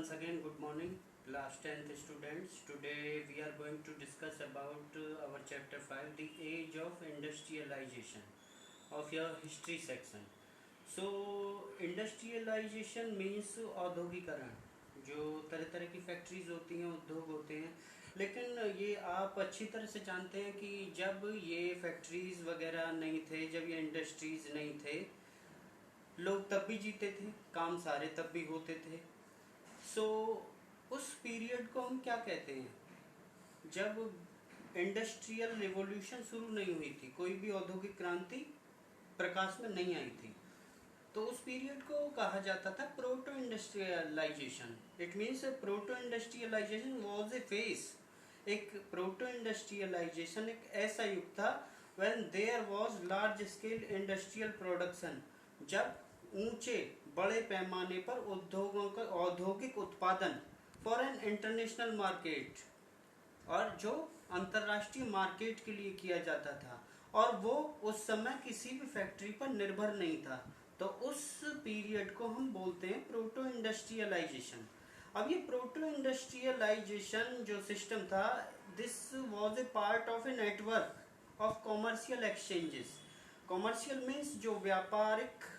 once again, good morning, class 10th students. Today we are going to discuss about our chapter 5, the age of industrialization of your history section. So industrialization means औद्योगिकरण, जो तरह तरह की factories होती हैं, उद्योग होते हैं। लेकिन ये आप अच्छी तरह से जानते हैं कि जब ये फैक्ट्रीज वगैरह नहीं थे, जब ये इंडस्ट्रीज नहीं थे, लोग तब भी जीते थे, काम सारे तब भी होते थे। सो उस पीरियड को हम क्या कहते हैं? जब इंडस्ट्रियल रिवॉल्यूशन शुरू नहीं हुई थी, कोई भी औद्योगिक क्रांति प्रकाश में नहीं आई थी, तो उस पीरियड को कहा जाता था proto industrialisation. It means proto industrialisation was a phase. एक प्रोटो इंडस्ट्रियलाइजेशन एक ऐसा युग था when there was large scale industrial production, जब ऊंचे बड़े पैमाने पर उद्योगों का औद्योगिक उत्पादन फॉर एन इंटरनेशनल मार्केट, और जो अंतर्राष्ट्रीय मार्केट के लिए किया जाता था, और वो उस समय किसी भी फैक्ट्री पर निर्भर नहीं था। तो उस पीरियड को हम बोलते हैं प्रोटो इंडस्ट्रियलाइजेशन। अब ये प्रोटो इंडस्ट्रियलाइजेशन जो सिस्टम था, this was a part of a network of commercial exchanges. Commercial means जो व्यापारिक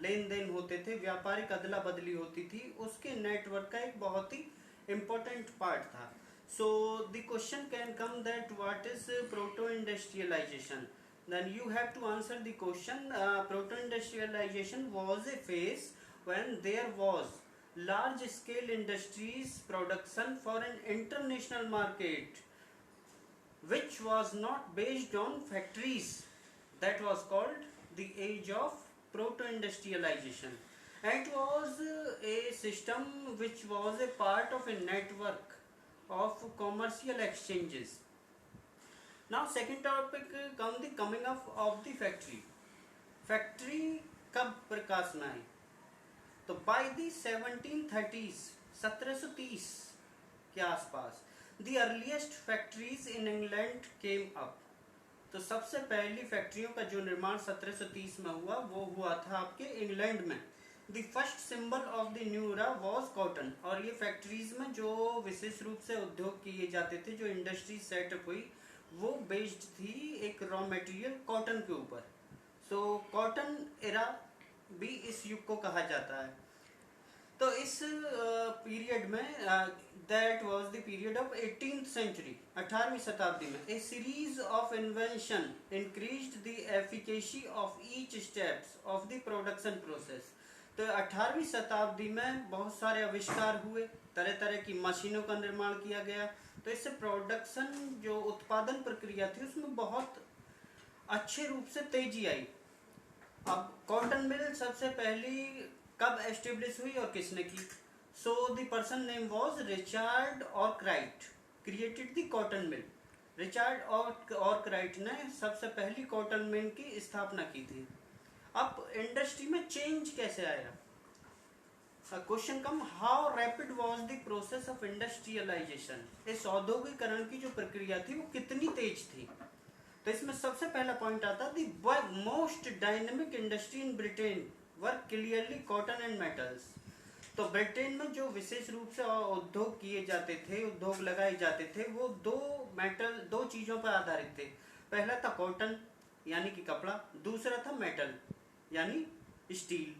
लेन देन होते थे, व्यापारिक अदला बदली होती थी, उसके नेटवर्क का एक बहुत ही इम्पोर्टेंट पार्ट था। So the question can come that what is proto industrialisation, then you have to answer the question. Proto industrialization was a phase when there was large scale industries production for an international market which was not based on factories. That was called the age of proto industrialization, and it was a system which was a part of a network of commercial exchanges. Now second topic come the coming up of the factory. Factory कब प्रकाश में आई? तो by the 1730s, 1730 के आसपास, the earliest factories in England came up. तो सबसे पहली फैक्ट्रियों का जो निर्माण 1730 में हुआ, वो हुआ था आपके इंग्लैंड में। The first symbol of the new era was cotton. और ये फैक्ट्रीज में जो विशेष रूप से उद्योग किए जाते थे, जो इंडस्ट्री सेटअप हुई, वो बेस्ड थी एक रॉ मटेरियल कॉटन के ऊपर। सो कॉटन एरा भी इस युग को कहा जाता है। तो इस पीरियड में that was the period of 18th century, 18वीं शताब्दी में, a series of invention increased the efficacy of each steps of the production process. तो 18वीं शताब्दी में बहुत सारे आविष्कार हुए, तरह तरह की मशीनों का निर्माण किया गया। तो इससे प्रोडक्शन जो उत्पादन प्रक्रिया थी, उसमें बहुत अच्छे रूप से तेजी आई। अब कॉटन मिल सबसे पहली कब एस्टेब्लिश हुई और किसने की? So the person name was Richard Arkwright created the cotton mill. Richard Arkwright ने सबसे पहली कॉटन मिल की स्थापना की थी। अब इंडस्ट्री में चेंज कैसे आया? Question come, how rapid was the process of industrialisation. इस औद्योगिकरण की जो प्रक्रिया थी, वो कितनी तेज थी? तो इसमें सबसे पहला पॉइंट आता, the most dynamic industry in Britain were clearly cotton and metals. तो ब्रिटेन में जो विशेष रूप से उद्योग किए जाते थे, उद्योग लगाए जाते थे, वो दो चीजों पर आधारित थे। पहला था कॉटन यानी कि कपड़ा, दूसरा था मेटल यानी steel.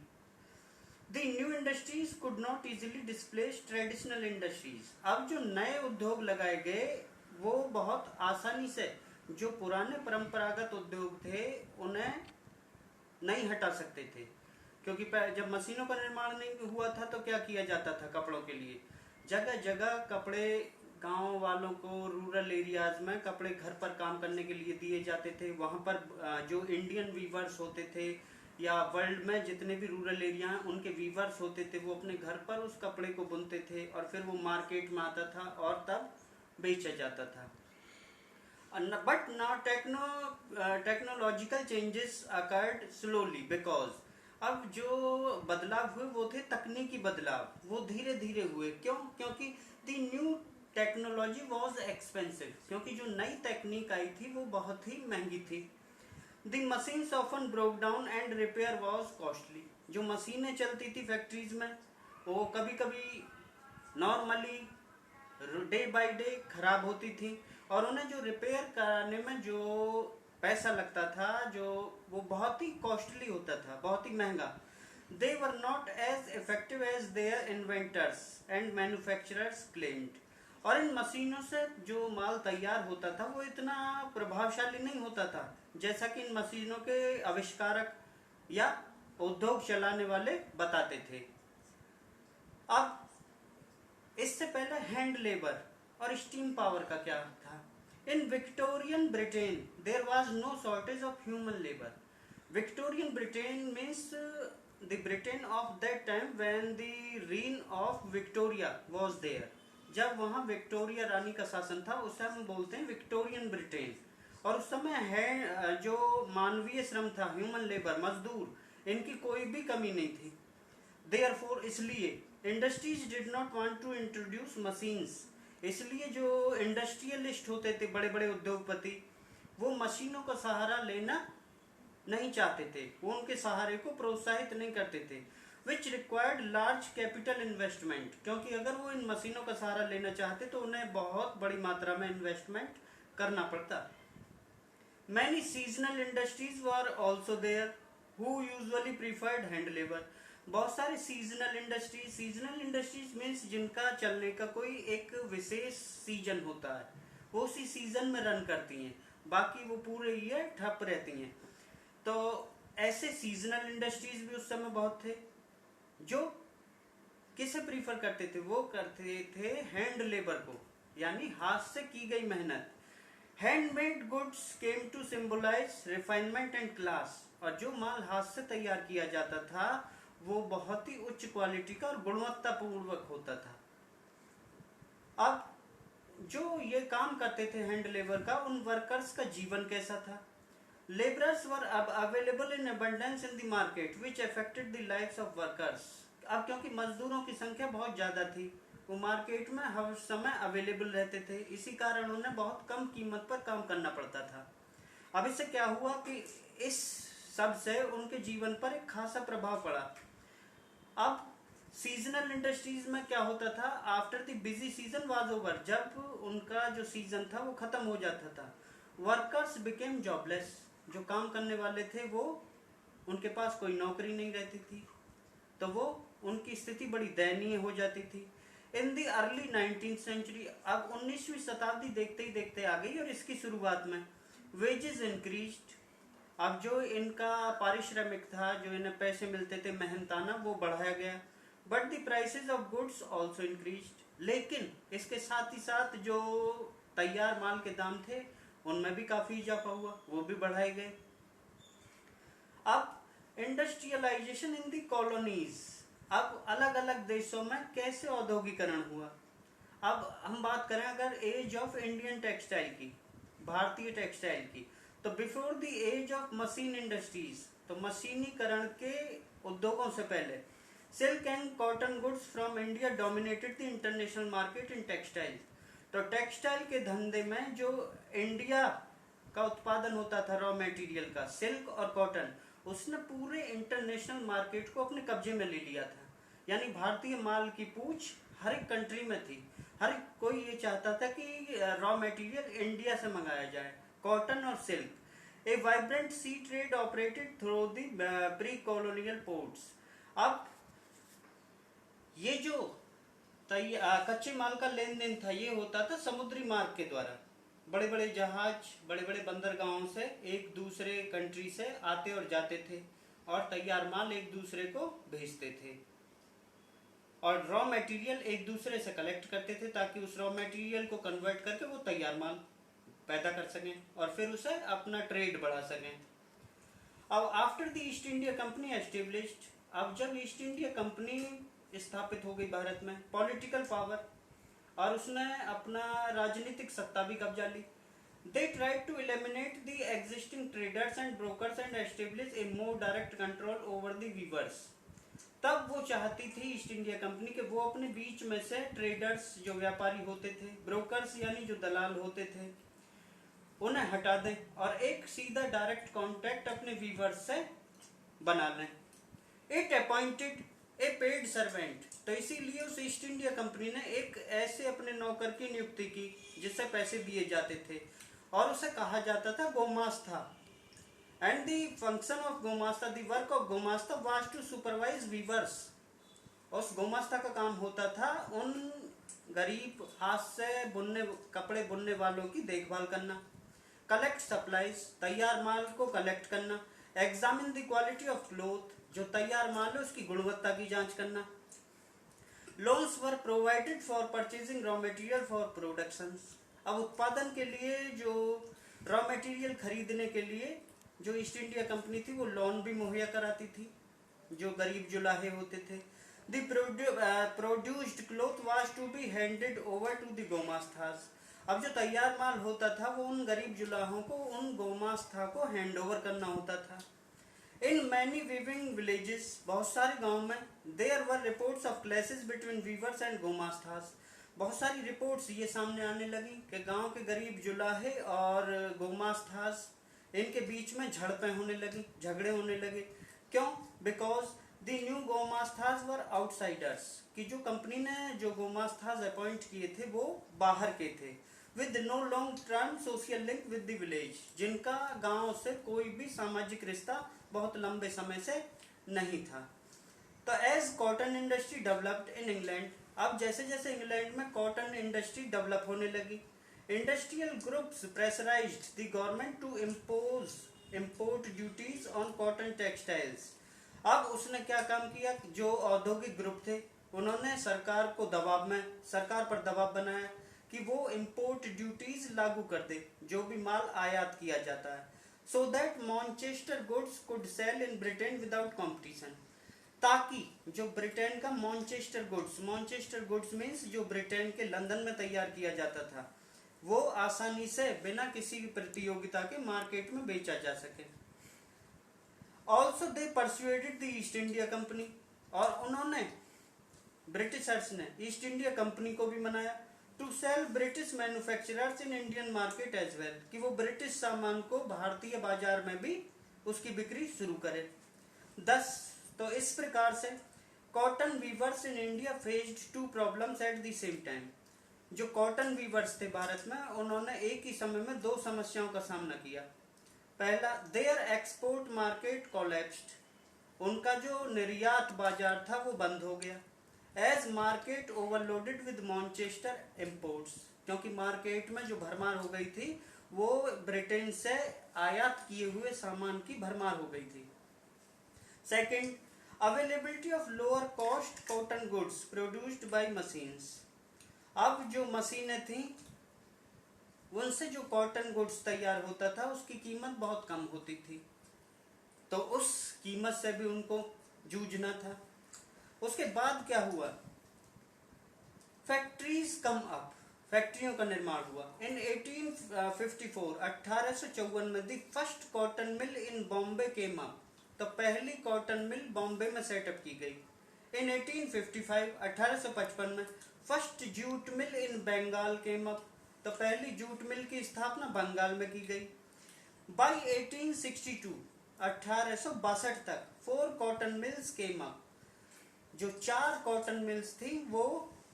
The new industries could not easily displace traditional industries. अब जो नए उद्योग लगाए गए, वो बहुत आसानी से जो पुराने परंपरागत उद्योग थे, उन्हें नहीं हटा सकते थे। क्योंकि जब मशीनों का निर्माण नहीं हुआ था, तो क्या किया जाता था? कपड़ों के लिए जगह जगह कपड़े गांव वालों को रूरल एरियाज में कपड़े घर पर काम करने के लिए दिए जाते थे। वहां पर जो इंडियन वीवर्स होते थे, या वर्ल्ड में जितने भी रूरल एरिया हैं, उनके वीवर्स होते थे, वो अपने घर पर उस कपड़े को बुनते थे, और फिर वो मार्केट में आता था और तब बेचा जाता था। But now technological changes occurred slowly, because अब जो बदलाव हुए वो थे तकनीकी बदलाव, वो धीरे धीरे हुए। क्यों? क्योंकि the new technology was expensive, क्योंकि जो नई तकनीक आई थी वो बहुत ही महंगी थी। The machines often broke down and repair was costly. जो मशीनें चलती थी फैक्ट्रीज में, वो कभी कभी नॉर्मली डे बाय डे खराब होती थी, और उन्हें जो रिपेयर कराने में जो पैसा लगता था, जो वो बहुत ही कॉस्टली होता था, बहुत ही महंगा। They were not as effective as their inventors and manufacturers claimed. और इन मशीनों से जो माल तैयार होता था वो इतना प्रभावशाली नहीं होता था जैसा कि इन मशीनों के आविष्कारक या उद्योग चलाने वाले बताते थे। अब इससे पहले हैंड लेबर और स्टीम पावर का क्या था? In Victorian Britain there was no shortage of human labour. Victorian Britain means the Britain of that time when the reign of Victoria was there. जब वहाँ विक्टोरिया रानी का शासन था उसे हम बोलते हैं विक्टोरियन ब्रिटेन। और उस समय है जो मानवीय श्रम था, ह्यूमन लेबर, मजदूर, इनकी कोई भी कमी नहीं थी। देयरफॉर इसलिए industries did not want to introduce machines. इसलिए जो इंडस्ट्रियलिस्ट होते थे, बड़े बड़े उद्योगपति, वो मशीनों का सहारा लेना नहीं चाहते थे, वो उनके सहारे को प्रोत्साहित नहीं करते थे। Which required large capital investment, क्योंकि अगर वो इन मशीनों का सहारा लेना चाहते तो उन्हें बहुत बड़ी मात्रा में इन्वेस्टमेंट करना पड़ता। Many seasonal industries were also there who usually preferred hand labour. बहुत सारे सीजनल इंडस्ट्रीज मीन्स जिनका चलने का कोई एक विशेष सीजन होता है, वो उसी सीजन में रन करती हैं, बाकी वो पूरे ईयर ठप रहती हैं। तो ऐसे सीजनल इंडस्ट्रीज भी उस समय बहुत थे जो किसे प्रीफर करते थे? वो करते थे हैंड लेबर को, यानी हाथ से की गई मेहनत। Handmade goods came to symbolise refinement and class. और जो माल हाथ से तैयार किया जाता था वो बहुत ही उच्च क्वालिटी का और गुणवत्ता पूर्वक होता था। अब जो ये काम करते थे हैंड लेबर का, उन वर्कर्स का जीवन कैसा था? Labourers were available in abundance in the market which affected the lives of workers. अब क्योंकि मजदूरों की संख्या बहुत ज्यादा थी, वो मार्केट में हर समय अवेलेबल रहते थे, इसी कारण उन्हें बहुत कम कीमत पर काम करना पड़ता था। अब इससे क्या हुआ कि इस सब से उनके जीवन पर एक खासा प्रभाव पड़ा। अब सीजनल इंडस्ट्रीज में क्या होता था? After the busy season was over, जब उनका जो सीजन था वो खत्म हो जाता था, वर्कर्स बिकेम जॉबलेस। जो काम करने वाले थे वो, उनके पास कोई नौकरी नहीं रहती थी, तो वो उनकी स्थिति बड़ी दयनीय हो जाती थी। इन दी अर्ली 19th सेंचुरी, अब 19वीं शताब्दी देखते ही देखते आ गई और इसकी शुरुआत में वेजेस इंक्रीज्ड। अब जो इनका पारिश्रमिक था, जो इन्हें पैसे मिलते थे मेहनताना, वो बढ़ाया गया। But the prices of goods also increased. लेकिन इसके साथ ही साथ जो तैयार माल के दाम थे उनमें भी काफी इजाफा हुआ, वो भी बढ़ाए गए। अब इंडस्ट्रियलाइजेशन इन दी कॉलोनीज। अब अलग अलग देशों में कैसे औद्योगिकरण हुआ? अब हम बात करें अगर एज ऑफ इंडियन टेक्सटाइल की, भारतीय टेक्सटाइल की, तो before the age of machine industries, तो मशीनीकरण के उद्योगों से पहले, silk and cotton goods from India dominated the international market in textile. तो टेक्सटाइल के धंधे में जो इंडिया का उत्पादन होता था रॉ मटेरियल का, सिल्क और कॉटन, उसने पूरे इंटरनेशनल मार्केट को अपने कब्जे में ले लिया था। यानी भारतीय माल की पूछ हर एक कंट्री में थी, हर एक कोई ये चाहता था कि रॉ मटेरियल इंडिया से मंगाया जाए, कॉटन और silk. A vibrant sea trade operated through the pre colonial ports. अब ये जो कच्चे माल का लेन देन था, ये होता था समुद्री मार्ग के द्वारा। बड़े बड़े जहाज, बड़े बड़े बंदरगाहों से एक दूसरे कंट्री से आते और जाते थे और तैयार माल एक दूसरे को भेजते थे, और रॉ मटेरियल एक दूसरे से कलेक्ट करते थे ताकि उस रॉ मटेरियल को कन्वर्ट करके वो तैयार माल पैदा कर सकें और फिर उसे अपना ट्रेड बढ़ा सकें। अब after the east India company established, अब जब ईस्ट इंडिया कंपनी स्थापित हो गई भारत में, पॉलिटिकल पावर, और उसने अपना राजनीतिक सत्ता भी कब्जा ली। They tried to eliminate the existing traders and brokers and establish a more direct control over the weavers. तब वो चाहती थी ईस्ट इंडिया कंपनी के वो अपने बीच में से ट्रेडर्स, जो व्यापारी होते थे, ब्रोकर्स यानी जो दलाल होते थे, उन्हें हटा दें और एक सीधा डायरेक्ट कांटेक्ट अपने वीवर्स से बना लें। It appointed A paid servant, तो इसीलिए उस ईस्ट इंडिया कंपनी ने एक ऐसे अपने नौकर की नियुक्ति की जिससे पैसे दिए जाते थे, और उसे कहा जाता था gomastha. And the function of gomastha, the work of gomastha was to supervise weavers. उस गोमास्ता का काम होता था उन गरीब हाथ से बुनने कपड़े बुनने वालों की देखभाल करना, कलेक्ट सप्लाईज, तैयार माल को कलेक्ट करना, examine the quality of cloth, जो तैयार माल है उसकी गुणवत्ता की जांच करना। Loans were provided for purchasing raw material for production. अब उत्पादन के लिए जो रॉ मटेरियल खरीदने के लिए जो ईस्ट इंडिया कंपनी थी वो लोन भी मुहैया कराती थी जो गरीब जुलाहे होते थे। The produced cloth was to be handed over to the gomasthas. अब जो तैयार माल होता था वो उन गरीब जुलाहों को उन गोमास्था को हैंड ओवर करना होता था। इन मैनी वीविंग विलेजेस, बहुत सारे गांव में, there were reports of clashes between weavers and gomasthas. बहुत सारी रिपोर्ट्स ये सामने आने लगी कि गांव के गरीब जुलाहे और गोमास्थास इनके बीच में झड़पें होने लगी, झगड़े होने लगे। क्यों? Because the new gomasthas were outsiders, कि जो कंपनी ने जो गोमास्थास अपॉइंट किए थे वो बाहर के थे, with no long term social link with the village, जिनका गांव से कोई भी सामाजिक रिश्ता बहुत लंबे समय से नहीं था। तो as cotton industry developed in England, अब जैसे जैसे इंग्लैंड में कॉटन इंडस्ट्री डेवलप होने लगी, industrial groups pressurised the government to import duties on cotton textiles. अब उसने क्या काम किया, जो औद्योगिक ग्रुप थे उन्होंने सरकार पर दबाव बनाया कि वो इम्पोर्ट ड्यूटीज लागू कर दे जो भी माल आयात किया जाता है, so that Manchester goods could sell in Britain without competition, ताकि जो ब्रिटेन का मॉन्चेस्टर गुड्स मीन्स जो ब्रिटेन के लंदन में तैयार किया जाता था वो आसानी से बिना किसी प्रतियोगिता के मार्केट में बेचा जा सके। Also they persuaded the east India company, और उन्होंने ब्रिटिशर्स ने ईस्ट इंडिया कंपनी को भी मनाया to sell British manufacturers in Indian market as well, कि वो ब्रिटिश सामान को भारतीय बाजार में भी उसकी बिक्री शुरू करे। तो इस प्रकार से cotton weavers in India faced two problems at the same time. जो कॉटन वीवर्स थे भारत में, उन्होंने एक ही समय में दो समस्याओं का सामना किया। पहला, देयर एक्सपोर्ट मार्केट कोलैप्स्ड, उनका जो निर्यात बाजार था वो बंद हो गया। As market overloaded with Manchester imports, क्योंकि मार्केट में जो भरमार हो गई थी वो ब्रिटेन से आयात किए हुए सामान की भरमार हो गई थी। Second, availability of lower cost cotton goods produced by machines. अब जो मशीनें थी उनसे जो कॉटन गुड्स तैयार होता था उसकी कीमत बहुत कम होती थी, तो उस कीमत से भी उनको जूझना था। उसके बाद क्या हुआ, फैक्ट्रीज कम अप, फैक्ट्रियों का निर्माण हुआ। इन 1854 1854 में the first cotton mill in Bombay came up, तो पहली कॉटन मिल बॉम्बे में सेटअप की गई। इन 1855 1855 में फर्स्ट जूट मिल इन बंगाल केम अप, तो पहली जूट मिल की स्थापना बंगाल में की गई। बाय 1862 1862 तक 4 कॉटन मिल्स केम अप, जो 4 कॉटन मिल्स थी वो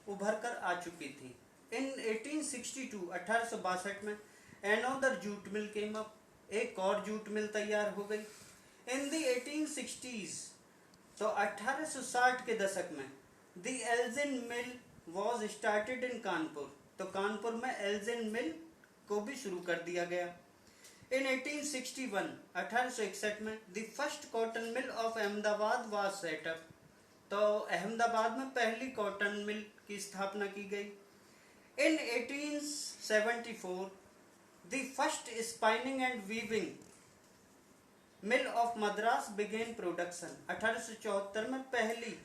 उभर कर आ चुकी थी। इन 1862 1862 में another jute mill came up, एक और जूट मिल तैयार हो गई। इन द 1860s, तो 1860 के दशक में the Elgin mill was started in Kanpur, तो कानपुर में एल्जिन मिल को भी शुरू कर दिया गया। इन 1861 1861 में the first cotton mill of Ahmedabad was setup, तो अहमदाबाद में पहली कॉटन मिल की स्थापना की गई। In 1874 the first spinning and weaving mill of Madras began production, 1874 में पहली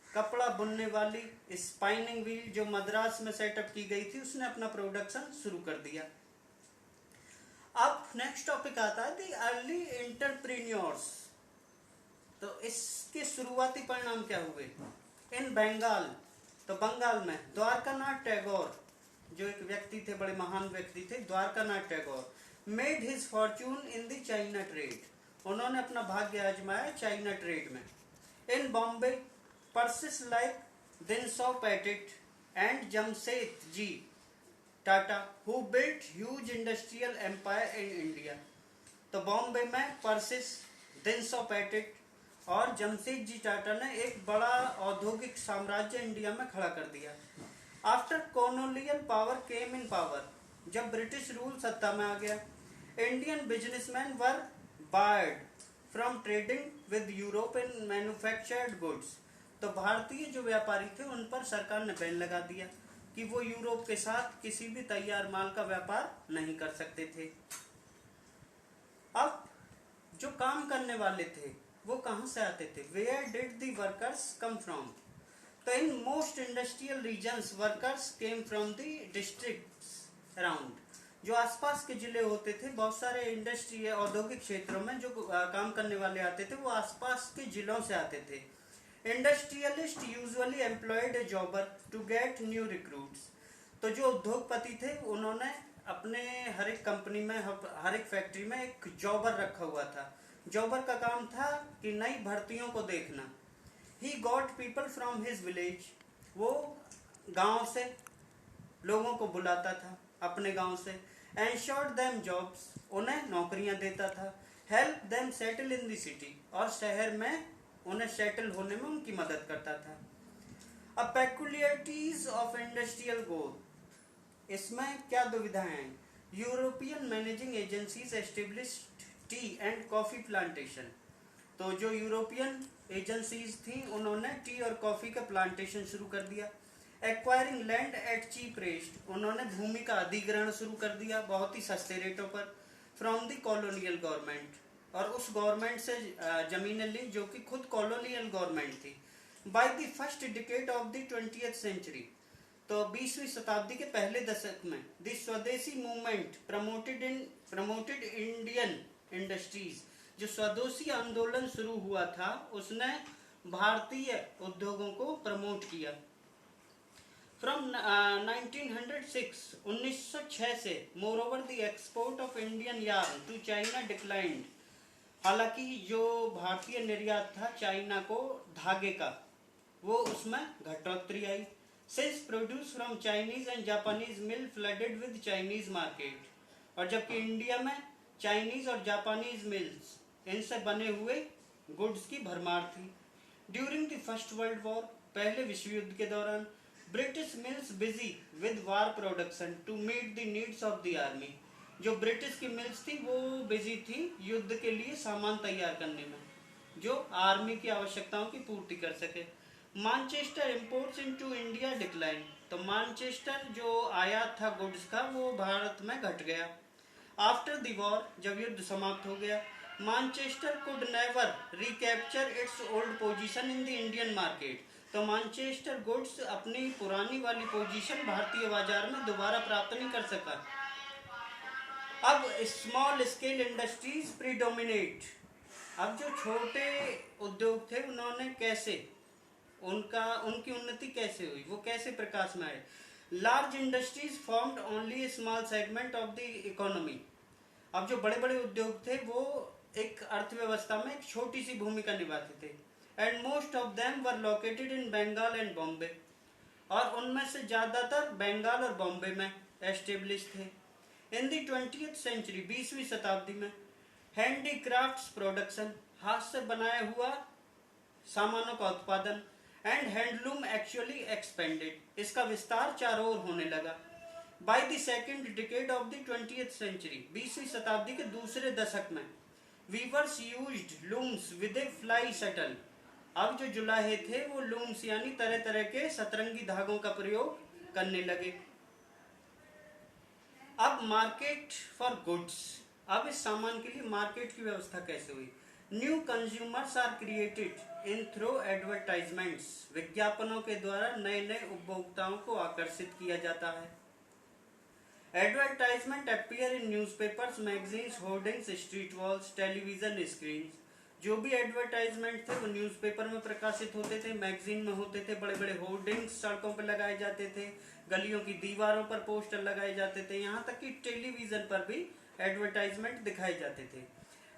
कपड़ा बुनने वाली स्पाइनिंग व्हील जो मद्रास में सेटअप की गई थी उसने अपना प्रोडक्शन शुरू कर दिया। अब नेक्स्ट टॉपिक आता है द अर्ली एंटरप्रेन्योर्स, तो इसके शुरुआती परिणाम क्या हुए। इन बंगाल, तो बंगाल में द्वारकानाथ टैगोर, जो एक व्यक्ति थे, बड़े महान व्यक्ति थे, Dwarkanath Tagore, made his Fortune in the China trade, उन्होंने अपना भाग्य आजमाया चाइना ट्रेड में। इन Bombay, Persis like Dinshaw Petit and Jamsetji Tata, who built huge industrial empire in India. तो बॉम्बे में परसिस, दिनशॉ पैटेट और जमशेदजी टाटा ने एक बड़ा औद्योगिक साम्राज्य इंडिया में खड़ा कर दिया. आफ्टर कॉलोनियल पावर केम इन पावर, जब ब्रिटिश रूल सत्ता में आ गया, Indian businessman were board from trading with Europe in manufactured goods. तो भारतीय जो व्यापारी थे उन पर सरकार ने बैन लगा दिया कि वो यूरोप के साथ किसी भी तैयार माल का व्यापार नहीं कर सकते थे. अब जो काम करने वाले थे वो कहाँ से आते थे? Where did the workers come from? तो in most industrial regions workers came from the districts around. जो आसपास के जिले होते थे, बहुत सारे इंडस्ट्री औद्योगिक क्षेत्रों में जो काम करने वाले आते थे वो आसपास के जिलों से आते थे. Industrialist usually employed a jobber to get new recruits. तो जो उद्योगपति थे उन्होंने अपने हर एक कंपनी में, हर एक फैक्ट्री में एक जॉबर रखा हुआ था. जॉबर का काम था कि नई भर्तियों को देखना. He got people from his village. वो गांव से लोगों को बुलाता था अपने गांव से. एंश्योर्ड देम जॉब्स, उन्हें नौकरियां देता था. Help them settle in the city, और शहर में उन्हें सेटल होने में उनकी मदद करता था. अब पेक्युलियरिटीज ऑफ इंडस्ट्रियल ग्रोथ, इसमें क्या दुविधाएं हैं? European managing agencies established T and coffee plantation. तो जो यूरोपियन एजेंसीज थी उन्होंने टी और कॉफी का प्लांटेशन शुरू कर दिया. Acquiring land at cheap rate, उन्होंने भूमि का अधिग्रहण शुरू कर दिया बहुत ही सस्ते रेटों पर. फ्रॉम द कॉलोनियल गवर्नमेंट, और उस गवर्नमेंट से जमीनें ली जो कि खुद कॉलोनियल गवर्नमेंट थी. By the first decade of the 20th century, तो 20वीं शताब्दी के पहले दशक में द स्वदेशी मूवमेंट प्रमोटेड इंडियन इंडस्ट्रीज. जो स्वदेशी आंदोलन शुरू हुआ था उसने भारतीय उद्योगों को प्रमोट किया. फ्रॉम 1906 से more over the export of Indian yarn to China declined. हालांकि जो भारतीय निर्यात था चाइना को धागे का, वो उसमें घटोतरी आई. Since produce from Chinese and Japanese mill flooded with Chinese market. और जबकि इंडिया में चाइनीज और जापानीज मिल्स, इनसे बने हुए गुड्स की भरमार थी. During the first world war, पहले विश्व युद्ध के दौरान, British mills busy with war production to meet the needs of the army. जो ब्रिटिश की मिल्स थी वो बिजी थी युद्ध के लिए सामान तैयार करने में, जो आर्मी की आवश्यकताओं की पूर्ति कर सके. Manchester imports into India decline. तो मानचेस्टर जो आयात था गुड्स का वो भारत में घट गया. आफ्टर द वॉर, जब युद्ध समाप्त हो गया, Manchester could never recapture it's old position in the Indian market. तो मानचेस्टर गुड्स अपनी पुरानी वाली पोजीशन भारतीय बाजार में दोबारा प्राप्त नहीं कर सका. अब स्मॉल स्केल इंडस्ट्रीज प्रीडोमिनेट. अब जो छोटे उद्योग थे उन्होंने कैसे उनकी उन्नति कैसे हुई, वो कैसे प्रकाश में आए? Large industries formed only small segment of the economy. अब जो बड़े बड़े उद्योग थे वो एक अर्थव्यवस्था में एक छोटी सी भूमिका निभाते थे. And most of them were located in Bengal and Bombay. और उनमें से ज्यादातर बंगाल और बॉम्बे में एस्टेब्लिश थे. इन द 20th सेंचुरी, 20वीं शताब्दी में, हैंडीक्राफ्ट्स प्रोडक्शन, हाथ से बनाया हुआ सामानों का उत्पादन, एंड हैंडलूम एक्चुअली एक्सपेंडेड, इसका विस्तार चारों ओर होने लगा. By the second decade of the 20th century, 20वीं शताब्दी के दूसरे दशक में, weavers used looms with a fly shuttle. अब जो जुलाहे थे वो लूम्स यानी तरह तरह के सतरंगी धागों का प्रयोग करने लगे. अब मार्केट फॉर गुड्स. अब इस सामान के लिए मार्केट की व्यवस्था कैसे हुई? New consumers are created in through advertisements. विज्ञापनों के द्वारा नए नए उपभोक्ताओं को आकर्षित किया जाता है. Advertisement appear in newspapers, magazines, hoardings, street walls, television screen. जो भी एडवर्टाइजमेंट थे वो न्यूज़पेपर में प्रकाशित होते थे, मैगजीन में होते थे, बड़े बड़े होर्डिंग्स सड़कों पर लगाए जाते थे, गलियों की दीवारों पर पोस्टर लगाए जाते थे, यहाँ तक कि टेलीविजन पर भी एडवर्टाइजमेंट दिखाए जाते थे.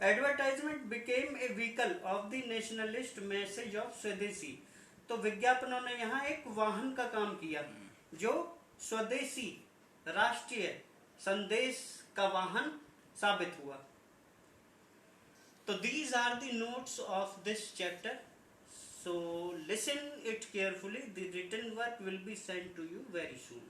Advertisement became a vehicle of the nationalist message of स्वदेशी. तो विज्ञापनों ने यहाँ एक वाहन का काम किया जो स्वदेशी राष्ट्रीय संदेश का वाहन साबित हुआ। तो these are the notes of this chapter, so listen it carefully, the written work will be sent to you very soon.